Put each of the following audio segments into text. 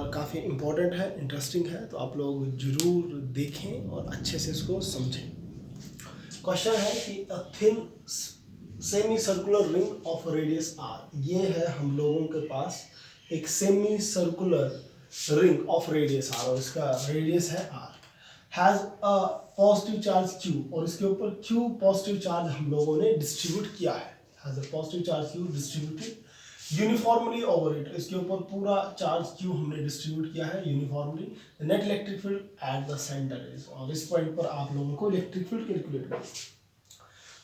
और काफ़ी इम्पोर्टेंट है, इंटरेस्टिंग है, तो आप लोग ज़रूर देखें और अच्छे से इसको समझें। क्वेश्चन है कि a thin semi circular ring of radius R, ये है हम लोगों के पास एक semi circular ring of radius R और इसका रेडियस है R, has a positive charge Q और इसके ऊपर Q पॉजिटिव चार्ज हम लोगों ने डिस्ट्रीब्यूट किया है, has a positive charge Q distributed uniformly over it, इसके ऊपर पूरा चार्ज Q हमने डिस्ट्रीब्यूट किया है uniformly. Net electric field at the centre is, और इस पॉइंट पर आप लोगों को इलेक्ट्रिक फील्ड कैलकुलेट करना है।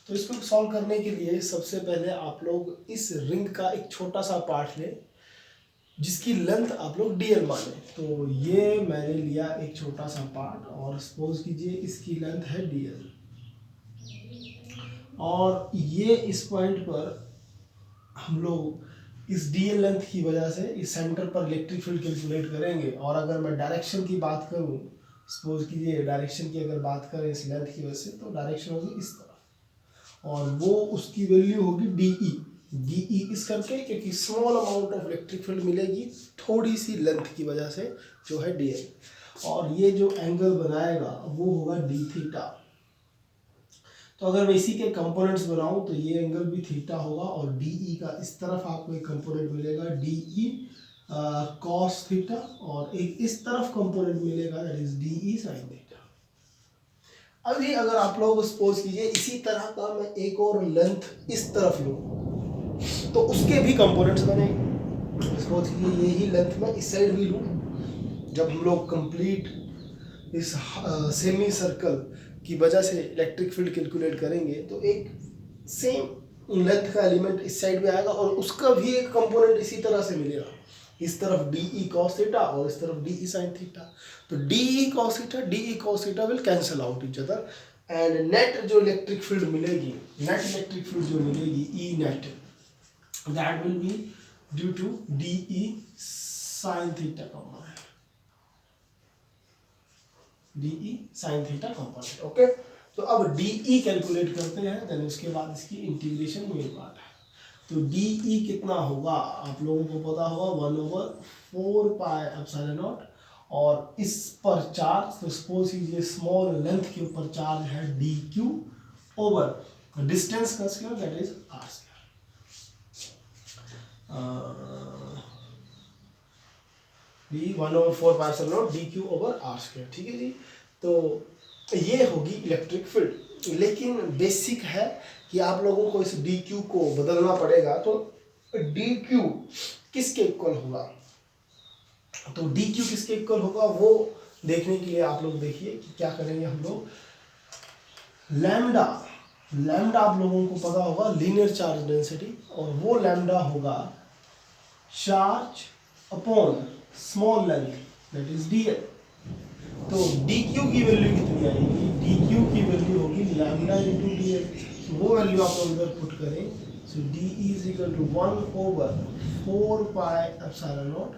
तो इसको सॉल्व करने के लिए सबसे पहले आप लोग इस रिंग का एक छोटा सा पार्ट लें जिसकी लेंथ आप लोग dl माने। तो ये मैंने लिया एक छोटा सा पार्ट और सपोज कीजिए इसकी लेंथ है dl, और ये इस पॉइंट पर हम लोग इस dl लेंथ की वजह से इस सेंटर पर इलेक्ट्रिक फील्ड कैलकुलेट करेंगे। और अगर मैं डायरेक्शन की बात करूं, सपोज कीजिए डायरेक्शन की अगर बात करें इस लेंथ की वजह से, तो डायरेक्शन होगी इस तरफ और वो उसकी वैल्यू होगी डी इस करके, क्योंकि small amount of electric field मिलेगी थोड़ी सी लेंथ की वजह से जो है dl, और ये जो एंगल बनाएगा वो होगा डी थीटा। तो अगर मैं इसी के कंपोनेंट्स बनाऊं तो ये एंगल भी थीटा होगा और डी का इस तरफ आपको एक कंपोनेंट मिलेगा डी कॉस थीटा, और एक इस तरफ कंपोनेंट मिलेगा that is D sine theta. अभी अगर आप लोग सपोज कीजिए इसी तरह का मैं एक और लेंथ इस तरफ लूं तो उसके भी कंपोनेंट्स बनेंगे। सपोज कीजिए यही लेंथ मैं इस साइड भी लूं, जब हम लोग कंप्लीट इस सेमी सर्कल की वजह से इलेक्ट्रिक फील्ड कैलकुलेट करेंगे तो एक सेम लेंथ का एलिमेंट इस साइड भी आएगा और उसका भी एक कंपोनेंट इसी तरह से मिलेगा, इस तरफ डी कॉस थीटा और इस तरफ डी साइन थीटा। तो D cos theta will cancel out each other and net जो इलेक्ट्रिक फील्ड मिलेगी, नेट इलेक्ट्रिक फील्ड जो मिलेगी E net, that will be due to D sine theta component, D sine theta component. Okay, तो अब D calculate करते हैं, then उसके बाद इसकी इंटीग्रेशन मेन पार्ट है। तो डी कितना होगा आप लोगों को पता होगा 1/4 पाई एप्सिलॉन नॉट, और इस पर चार्ज, तो सपोज कीजिए स्मॉल लेंथ के ऊपर चार्ज है डी क्यू ओवर डिस्टेंस का square that is r square. D 1/4 pi epsilon naught d q over r square, ठीक है जी। तो ये होगी इलेक्ट्रिक फील्ड, लेकिन बेसिक है कि आप लोगों को इस डी क्यू को बदलना पड़ेगा। तो डी क्यू किसके इक्वल होगा, तो डी क्यू किसके इक्वल होगा वो देखने के लिए आप लोग देखिए कि क्या करेंगे हम लोग। लैम्डा आप लोगों को पता होगा लीनियर चार्ज डेंसिटी, और वो लैम्डा होगा charge upon small length that is dl। तो dq की वैल्यू कितनी आएगी, dq की वैल्यू होगी लैम्डा इंटू dl, तो वो वैल्यू आप लोग इधर पुट करें। So d is equal to 1/4 pi epsilon naught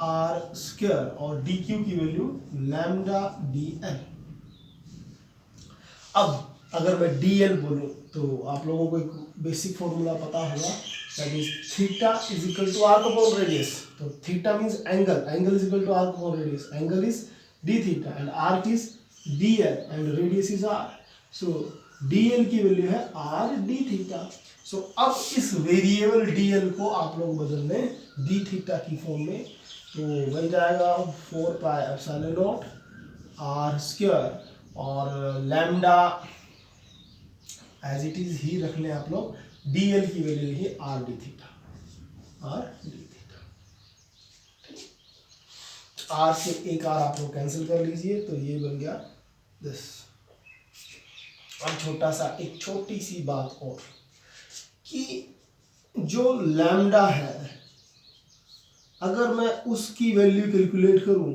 r square, और dq की वैल्यू लैम्डा dl। अब अगर मैं dl बोलूं तो आप लोगों को एक बेसिक फॉर्मूला पता होगा, that is theta is equal to arc upon radius. तो theta means angle is equal to arc upon radius, angle is d theta and arc is dl and radius is r। So dl की value है r d theta. So अब इस variable dl को आप लोग बदल लें d थीटा की फॉर्म में, तो बन जाएगा 4 pi epsilon not r square, और लैम्डा एज इट इज ही रख लें आप लोग, dl की वैल्यू लिखिए r d theta, r d theta. r से एक r आप लोग कैंसिल कर लीजिए, तो ये बन गया दिस। और एक छोटी सी बात और, कि जो लैम्डा है अगर मैं उसकी वैल्यू कैलकुलेट करूं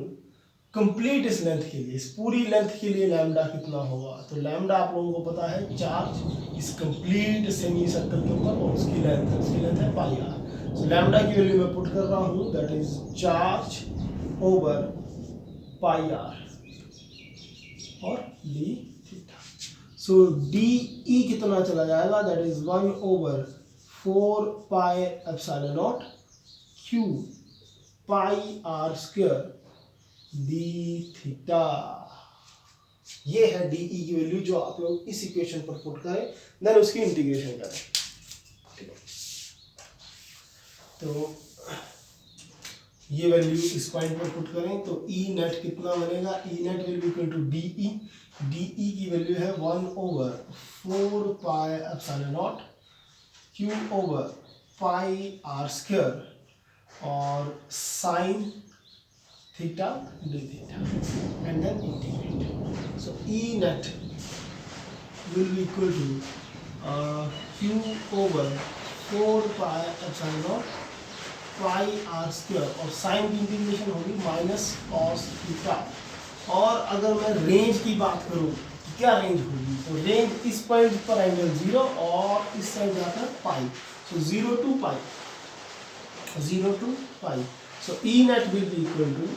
कंप्लीट इस लेंथ के लिए, इस पूरी लेंथ के लिए लैम्डा कितना होगा, तो लैम्डा आप लोगों को पता है चार्ज इस कंप्लीट सेमी सर्कल के ऊपर, और उसकी लेंथ है पाई आर। सो लैम्डा की वैल्यू मैं पुट कर रहा हूँ, that is charge over pi r और डी थीटा। सो डी कितना चला जाएगा, that is 1/4 pi epsilon not q pi are square d theta. ये है डी ई की वैल्यू जो आप लोग इस इक्वेशन पर पुट करें, देन उसकी इंटीग्रेशन करें। ठीक है, तो ये वैल्यू इस पॉइंट पर पुट करें तो ई नेट कितना बनेगा, E net will be equal to D E. D E की वैल्यू है 1/4 pi epsilon not Q over pi are square और sine theta D theta and then integrate. So E net will be equal to Q over 4 pi epsilon not pi are square और sine की integration होगी minus cos theta. और अगर मैं range की बात करूं तो क्या रेंज होगी, तो रेंज इस पॉइंट पर एंगल 0 और इस साइड जाकर pi, so 0 to pi, 0 to pi. So E net will be equal to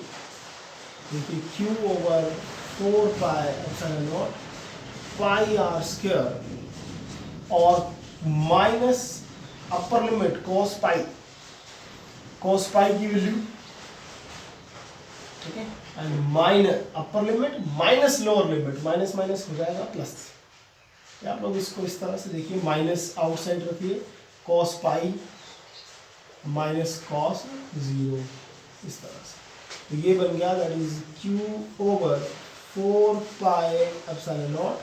देखिए Q over 4 pi epsilon not pi are square और minus upper limit cos pi की वैल्यू, ठीक है, and minus upper limit minus lower limit, minus minus हो जाएगा plus. आप लोग इसको इस तरह से देखिए, माइनस आउटसाइड रखिए, कॉस पाई माइनस कॉस 0 इस तरह से, तो ये बन गया that is q over 4 pi epsilon not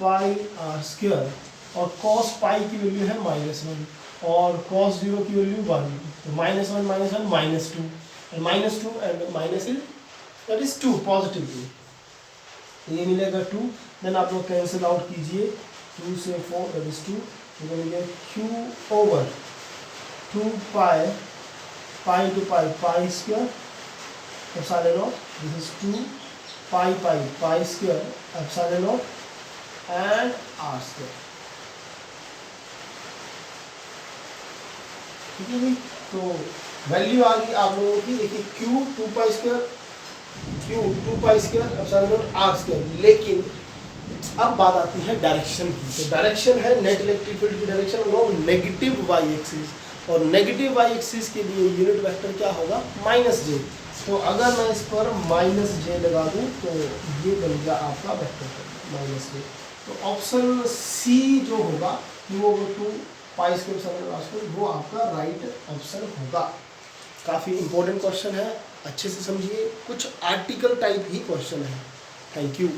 pi are square और कॉस पाई की वैल्यू है -1 और cos 0 की वैल्यू 1, तो -1 -2 and -2 and minus is that is 2 positive 2, तो ये मिलेगा 2। देन आप लोग कैंसिल आउट कीजिए, 2 से 4 दैट इज 2, तो मिलेगा q over 2 pi two pi square epsilon naught, this is 2 pi square epsilon naught and r square. ठीक है जी, तो वैल्यू आ गई आप लोगों की, देखिए Q 2 pi square epsilon naught r square. लेकिन अब बात आती है डायरेक्शन की, तो डायरेक्शन है नेट इलेक्ट्रिक फील्ड की direction along negative y axis, और नेगेटिव वाई एक्सिस के लिए यूनिट वेक्टर क्या होगा, -j। तो अगर मैं इस पर -j लगा दूं तो ये बन गया आपका वेक्टर -j। तो ऑप्शन सी जो होगा Q ओवर 2 पाई स्क्वायर वो आपका राइट ऑप्शन होगा। काफ़ी इंपॉर्टेंट क्वेश्चन है, अच्छे से समझिए, कुछ आर्टिकल टाइप ही क्वेश्चन है। Thank you.